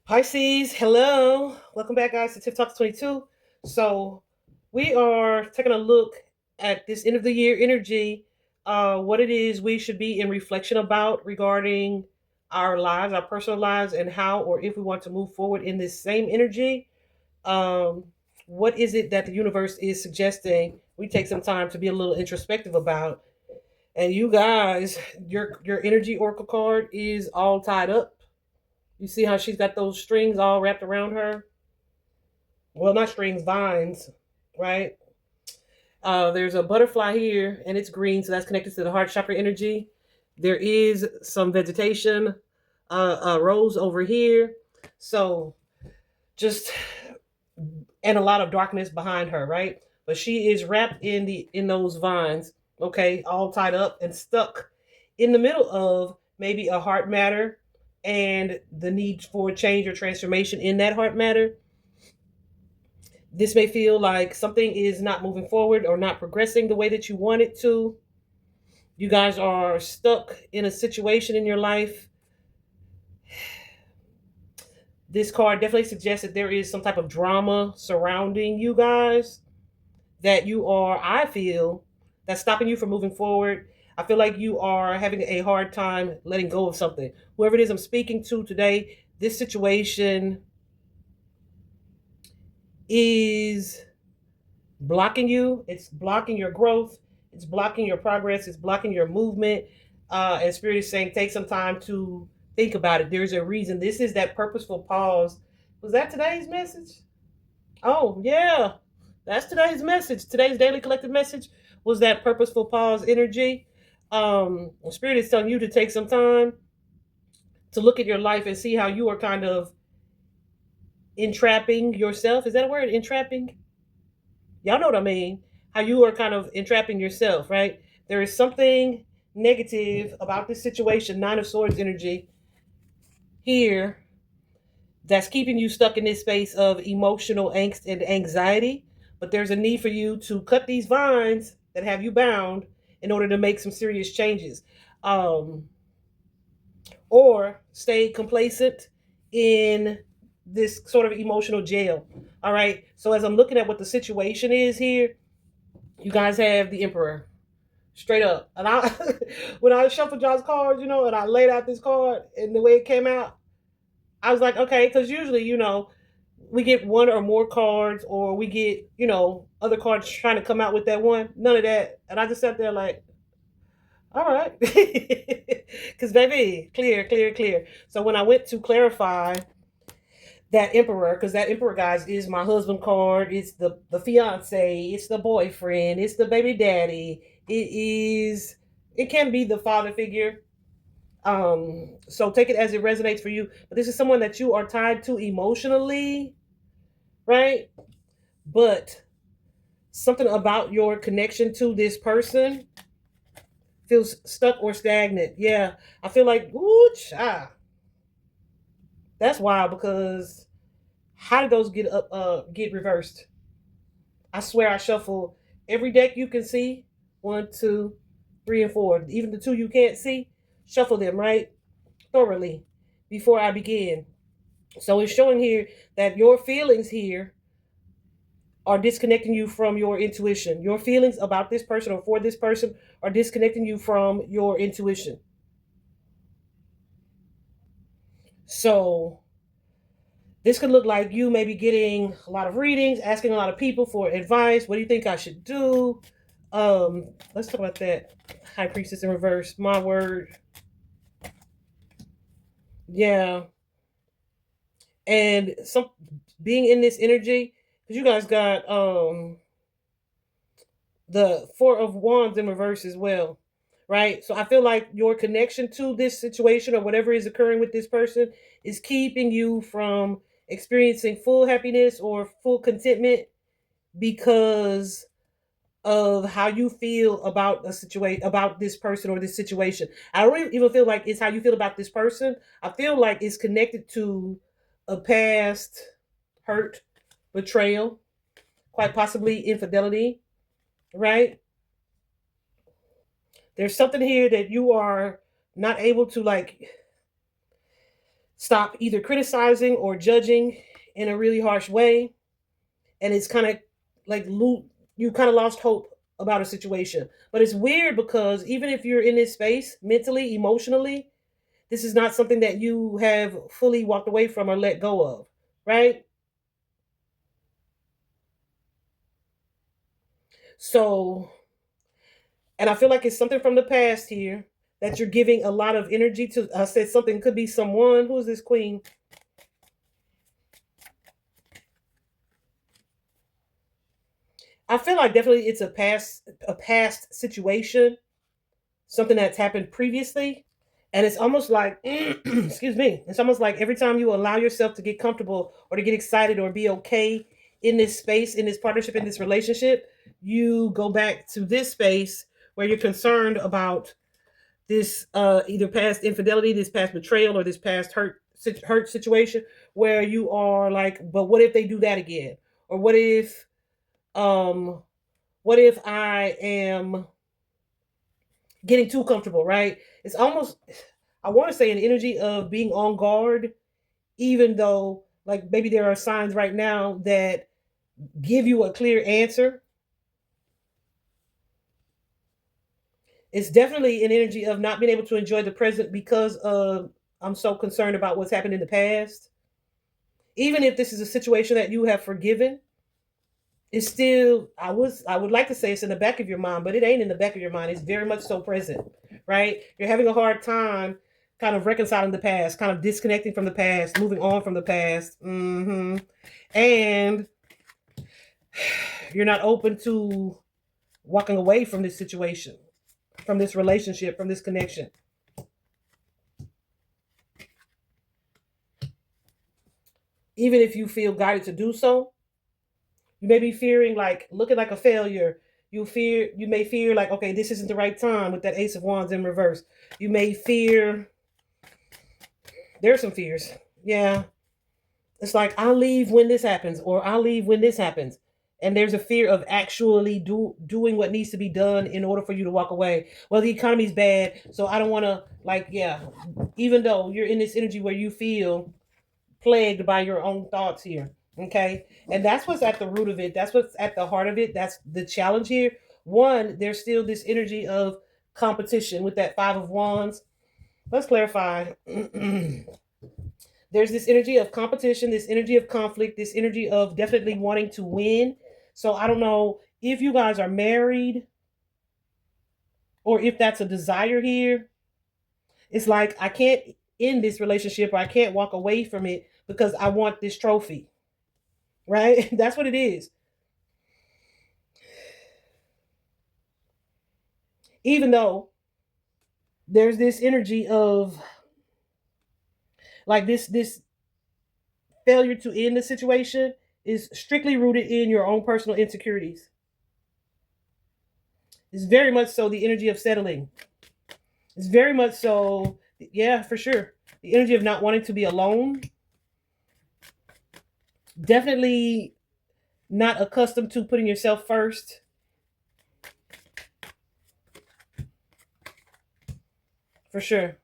Pisces, hello. Welcome back, guys, to Tip Talks 22. So, we are taking a look at this end of the year energy, what it is we should be in reflection about regarding our lives, our personal lives, and how or if we want to move forward in this same energy. Um, what is it that the universe is suggesting we take some time to be a little introspective about? And you guys, your energy oracle card is all tied up. You see how she's got those strings all wrapped around her? Well, not strings, vines, right? There's a butterfly here, and it's green, so that's connected to the heart chakra energy. There is some vegetation, a rose over here, so just and a lot of darkness behind her, right? But she is wrapped in those vines, okay, all tied up and stuck in the middle of maybe a heart matter and the need for change or transformation in that heart matter. This may feel like something is not moving forward or not progressing the way that you want it to. You guys are stuck in a situation in your life. This card definitely suggests that there is some type of drama surrounding you guys that you are, I feel, that's stopping you from moving forward. I feel like you are having a hard time letting go of something. Whoever it is I'm speaking to today, this situation is blocking you. It's blocking your growth. It's blocking your progress. It's blocking your movement. And Spirit is saying, take some time to think about it. There's a reason. This is that purposeful pause. Was that today's message? Oh, yeah. That's today's message. Today's daily collective message was that purposeful pause energy. Spirit is telling you to take some time to look at your life and see how you are kind of entrapping yourself. Is that a word? Entrapping? Y'all know what I mean. How you are kind of entrapping yourself, right? There is something negative about this situation, Nine of Swords energy here, that's keeping you stuck in this space of emotional angst and anxiety. But there's a need for you to cut these vines that have you bound in order to make some serious changes. Um, or stay complacent in this sort of emotional jail. All right. So as I'm looking at what the situation is here, you guys have the Emperor straight up. And I, when I shuffled y'all's cards, and I laid out this card and the way it came out, I was like, okay, because usually, we get one or more cards, or we get, other cards trying to come out with that one. None of that. And I just sat there like, all right. Because, baby, clear, clear, clear. So when I went to clarify that Emperor, because that Emperor, guys, is my husband card. It's the fiance. It's the boyfriend. It's the baby daddy. It can be the father figure. So take it as it resonates for you. But this is someone that you are tied to emotionally, right? But something about your connection to this person feels stuck or stagnant. Yeah, I feel like, ooh, that's wild because how did those get reversed? I swear I shuffle every deck you can see. One, two, three, and four. Even the two you can't see, shuffle them right thoroughly before I begin. So it's showing here that your feelings here are disconnecting you from your intuition. Your feelings about this person or for this person are disconnecting you from your intuition. So this could look like you maybe getting a lot of readings, asking a lot of people for advice. What do you think I should do? Let's talk about that. High Priestess in reverse. My word. Yeah. And some being in this energy, because you guys got the Four of Wands in reverse as well. Right? So I feel like your connection to this situation or whatever is occurring with this person is keeping you from experiencing full happiness or full contentment because of how you feel about a situation, about this person or this situation. I don't even feel like it's how you feel about this person. I feel like it's connected to a past hurt, betrayal, quite possibly infidelity, right? There's something here that you are not able to like stop either criticizing or judging in a really harsh way. And it's kind of like you kind of lost hope about a situation. But it's weird because even if you're in this space mentally, emotionally, this is not something that you have fully walked away from or let go of, right? So, and I feel like it's something from the past here that you're giving a lot of energy to. I said something could be someone. Who's this queen? I feel like definitely it's a past situation, something that's happened previously. And it's almost like excuse me, it's almost like every time you allow yourself to get comfortable or to get excited or be okay in this space, in this partnership, in this relationship, you go back to this space where you're concerned about this either past infidelity, this past betrayal, or this past hurt situation, where you are like, but what if they do that again? Or um what if I am getting too comfortable, right? It's almost, I want to say, an energy of being on guard, even though like maybe there are signs right now that give you a clear answer. It's definitely an energy of not being able to enjoy the present because of I'm so concerned about what's happened in the past. Even if this is a situation that you have forgiven, it's still, I would like to say it's in the back of your mind, but it ain't in the back of your mind. It's very much so present, right? You're having a hard time kind of reconciling the past, kind of disconnecting from the past, moving on from the past. And you're not open to walking away from this situation, from this relationship, from this connection. Even if you feel guided to do so, you may be fearing like looking like a failure. You may fear like, okay, this isn't the right time with that Ace of Wands in reverse. You may fear, there's some fears. Yeah. It's like I'll leave when this happens, or I'll leave when this happens. And there's a fear of actually doing what needs to be done in order for you to walk away. Well, the economy's bad, so I don't want to, like, yeah. Even though you're in this energy where you feel plagued by your own thoughts here. Okay. And that's what's at the root of it. That's what's at the heart of it. That's the challenge here. One, there's still this energy of competition with that Five of Wands. Let's clarify. There's this energy of competition, this energy of conflict, this energy of definitely wanting to win. So I don't know if you guys are married or if that's a desire here. It's like I can't end this relationship or I can't walk away from it because I want this trophy, right? That's what it is. Even though there's this energy of like this failure to end the situation is strictly rooted in your own personal insecurities. It's very much so the energy of settling. It's very much so, yeah, for sure. The energy of not wanting to be alone. Definitely not accustomed to putting yourself first, for sure.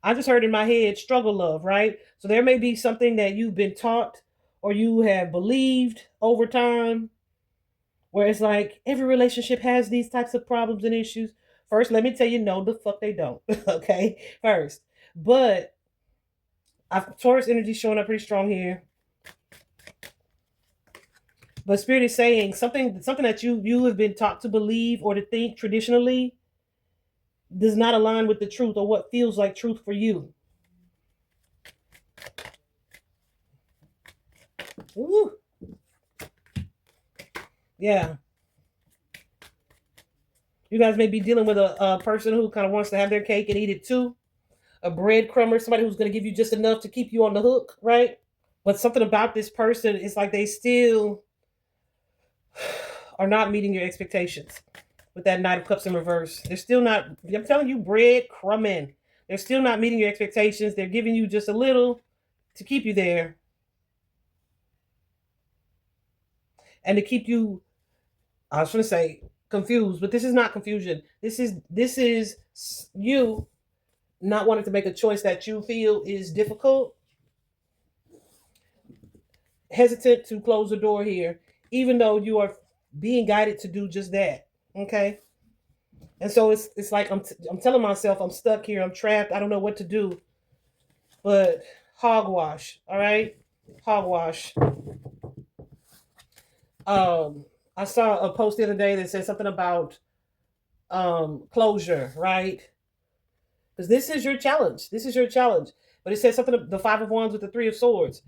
I just heard in my head struggle love, right? So there may be something that you've been taught or you have believed over time where it's like every relationship has these types of problems and issues. First, let me tell you, no, the fuck they don't. Okay, first. But Taurus energy showing up pretty strong here. But Spirit is saying something that you have been taught to believe or to think traditionally does not align with the truth or what feels like truth for you. Ooh, yeah. You guys may be dealing with a person who kind of wants to have their cake and eat it too. A breadcrumber, somebody who's going to give you just enough to keep you on the hook, right? But something about this person is like they still are not meeting your expectations with that Knight of Cups in reverse. They're still not, I'm telling you, breadcrumbing. They're still not meeting your expectations. They're giving you just a little to keep you there and to keep you, I was going to say confused, but this is not confusion. This is you not wanting to make a choice that you feel is difficult, hesitant to close the door here, even though you are being guided to do just that. Okay. And so it's like I'm telling myself I'm stuck here, I'm trapped, I don't know what to do. But hogwash, all right? Hogwash. Um, I saw a post the other day that said something about closure, right? Because this is your challenge. This is your challenge. But it said something, the Five of Wands with the Three of Swords.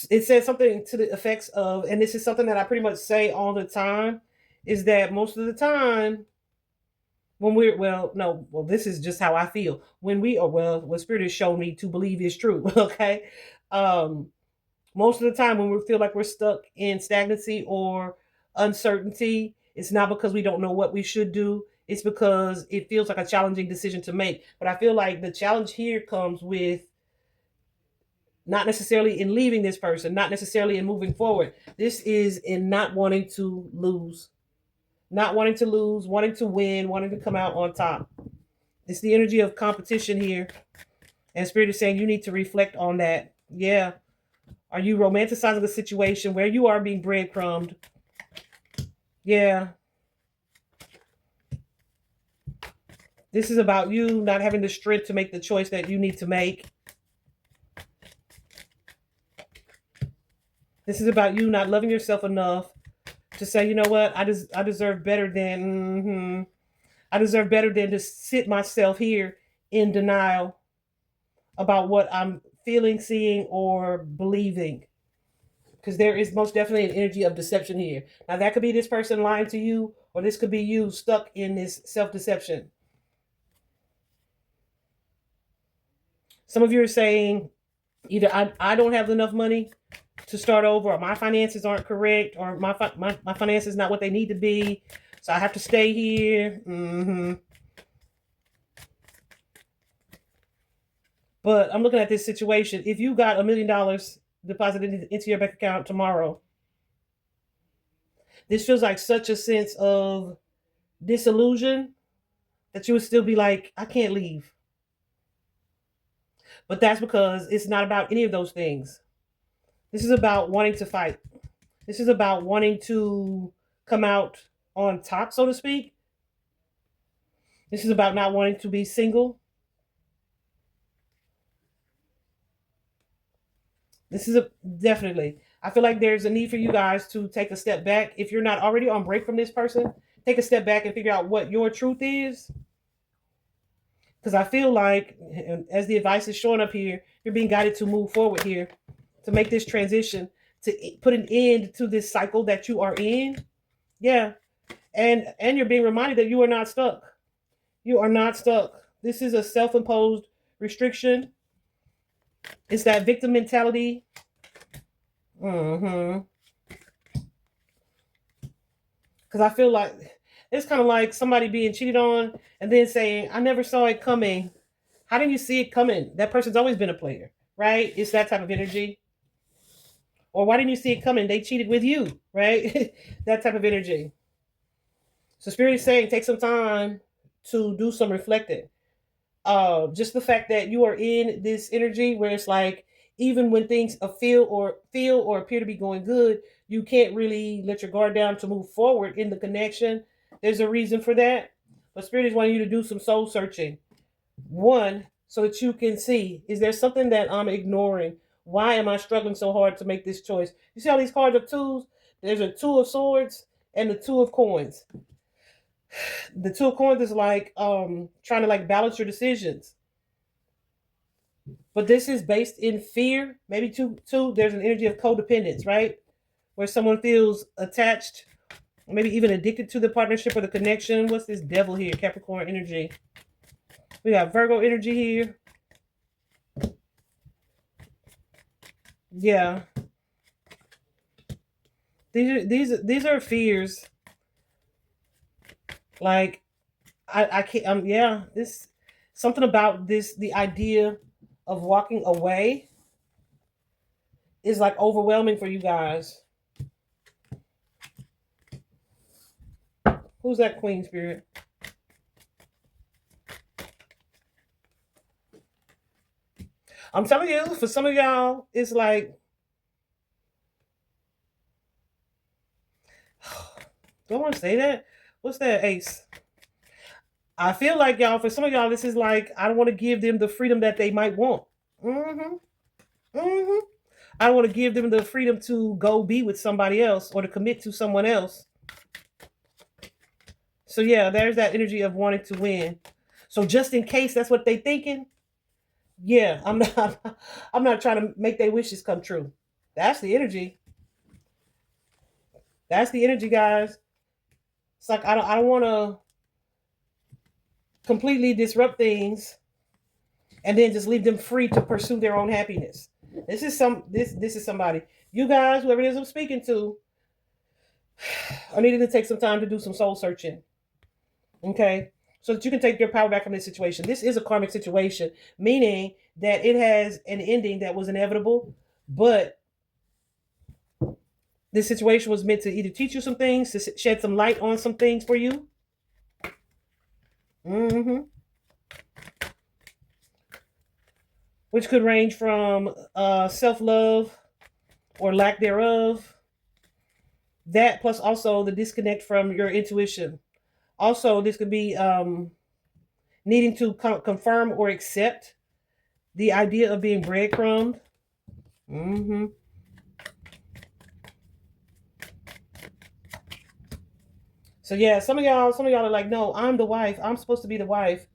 It said something to the effects of, and this is something that I pretty much say all the time, is that most of the time when we're, well, no, well, this is just how I feel. When we are, well, what Spirit has shown me to believe is true, okay? Um, Most of the time when we feel like we're stuck in stagnancy or uncertainty, it's not because we don't know what we should do. It's because it feels like a challenging decision to make. But I feel like the challenge here comes with not necessarily in leaving this person, not necessarily in moving forward. This is in not wanting to lose, not wanting to lose, wanting to win, wanting to come out on top. It's the energy of competition here. And Spirit is saying you need to reflect on that. Yeah. Are you romanticizing the situation where you are being breadcrumbed? Yeah. This is about you not having the strength to make the choice that you need to make. This is about you not loving yourself enough to say, you know what, I deserve better than, I deserve better than to sit myself here in denial about what I'm feeling, seeing, or believing. Because there is most definitely an energy of deception here. Now, that could be this person lying to you, or this could be you stuck in this self deception. Some of you are saying either I don't have enough money to start over, or my finances aren't correct, or my finances not what they need to be, so I have to stay here. But I'm looking at this situation. If you got $1 million deposited into your bank account tomorrow, this feels like such a sense of disillusion that you would still be like, I can't leave. But that's because it's not about any of those things. This is about wanting to fight. This is about wanting to come out on top, so to speak. This is about not wanting to be single. This is a definitely. I feel like there's a need for you guys to take a step back. If you're not already on break from this person, take a step back and figure out what your truth is. Because I feel like, as the advice is showing up here, you're being guided to move forward here, to make this transition, to put an end to this cycle that you are in. Yeah, and you're being reminded that you are not stuck. You are not stuck. This is a self-imposed restriction. It's that victim mentality. Because I feel like it's kind of like somebody being cheated on and then saying, I never saw it coming. How did you see it coming? That person's always been a player, right? It's that type of energy. Or why didn't you see it coming? They cheated with you, right? That type of energy. So Spirit is saying take some time to do some reflecting. Just the fact that you are in this energy where it's like even when things feel or appear to be going good, you can't really let your guard down to move forward in the connection. There's a reason for that. But Spirit is wanting you to do some soul searching. One, so that you can see, is there something that I'm ignoring? Why am I struggling so hard to make this choice? You see all these cards of twos? There's a two of swords and the two of coins. The two of coins is like trying to like balance your decisions. But this is based in fear. Maybe two, there's an energy of codependence, right? Where someone feels attached, maybe even addicted to the partnership or the connection. What's this devil here? Capricorn energy. We got Virgo energy here. Yeah. These are fears. Like I can't yeah, this something about this, the idea of walking away is like overwhelming for you guys. Who's that Queen Spirit? I'm telling you, for some of y'all, it's like, do I want to say that? What's that, Ace? I feel like y'all, for some of y'all, this is like, I don't want to give them the freedom that they might want. Mm-hmm. Mm-hmm. I don't want to give them the freedom to go be with somebody else or to commit to someone else. So yeah, there's that energy of wanting to win. So just in case that's what they thinking, yeah, I'm not I'm not trying to make their wishes come true. That's the energy. That's the energy, guys. It's like I don't want to completely disrupt things and then just leave them free to pursue their own happiness. This is somebody. You guys, whoever it is I'm speaking to, are needing to take some time to do some soul searching. Okay? So that you can take your power back from this situation. This is a karmic situation, meaning that it has an ending that was inevitable, but this situation was meant to either teach you some things, to shed some light on some things for you. Mm-hmm. Which could range from self-love or lack thereof. That plus also the disconnect from your intuition. Also, this could be needing to confirm or accept the idea of being breadcrumbed. Mm-hmm. So yeah, some of y'all are like, no, I'm the wife. I'm supposed to be the wife.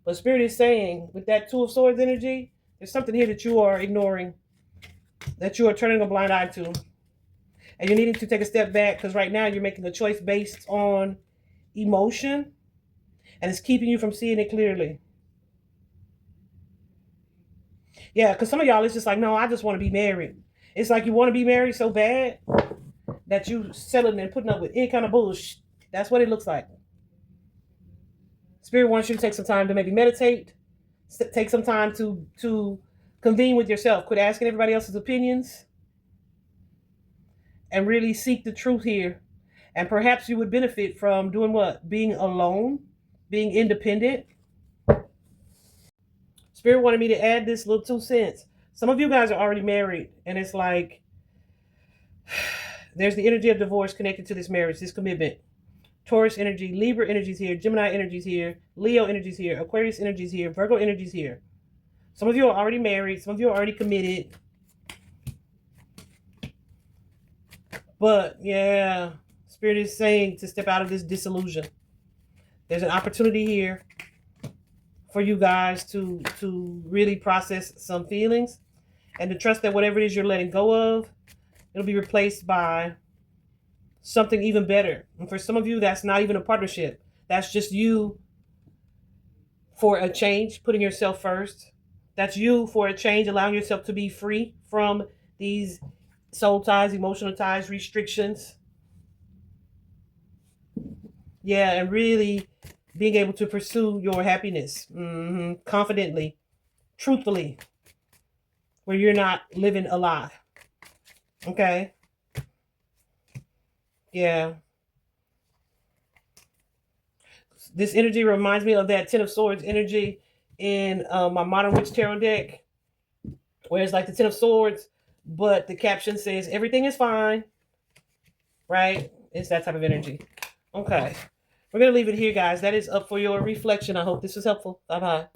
But Spirit is saying, with that Two of Swords energy, there's something here that you are ignoring, that you are turning a blind eye to. And you're needing to take a step back because right now you're making a choice based on emotion and it's keeping you from seeing it clearly. Yeah, because some of y'all, it's just like, no, I just want to be married. It's like you want to be married so bad that you settling and putting up with any kind of bullshit. That's what it looks like. Spirit wants you to take some time to maybe meditate, take some time to convene with yourself, quit asking everybody else's opinions, and really seek the truth here. And perhaps you would benefit from doing what? Being alone, being independent. Spirit wanted me to add this little 2 cents. Some of you guys are already married, and it's like there's the energy of divorce connected to this marriage, this commitment. Taurus energy, Libra energies here, Gemini energies here, Leo energies here, Aquarius energies here, Virgo energies here. Some of you are already married, some of you are already committed. But yeah, Spirit is saying to step out of this disillusion. There's an opportunity here for you guys to really process some feelings and to trust that whatever it is you're letting go of, it'll be replaced by something even better. And for some of you, that's not even a partnership. That's just you for a change, putting yourself first. That's you for a change, allowing yourself to be free from these soul ties, emotional ties, restrictions. Yeah, and really being able to pursue your happiness confidently, truthfully, where you're not living a lie. Okay? Yeah. This energy reminds me of that Ten of Swords energy in my Modern Witch Tarot deck, where it's like the Ten of Swords, but the caption says everything is fine, right? It's that type of energy. Okay. We're going to leave it here, guys. That is up for your reflection. I hope this was helpful. Bye-bye.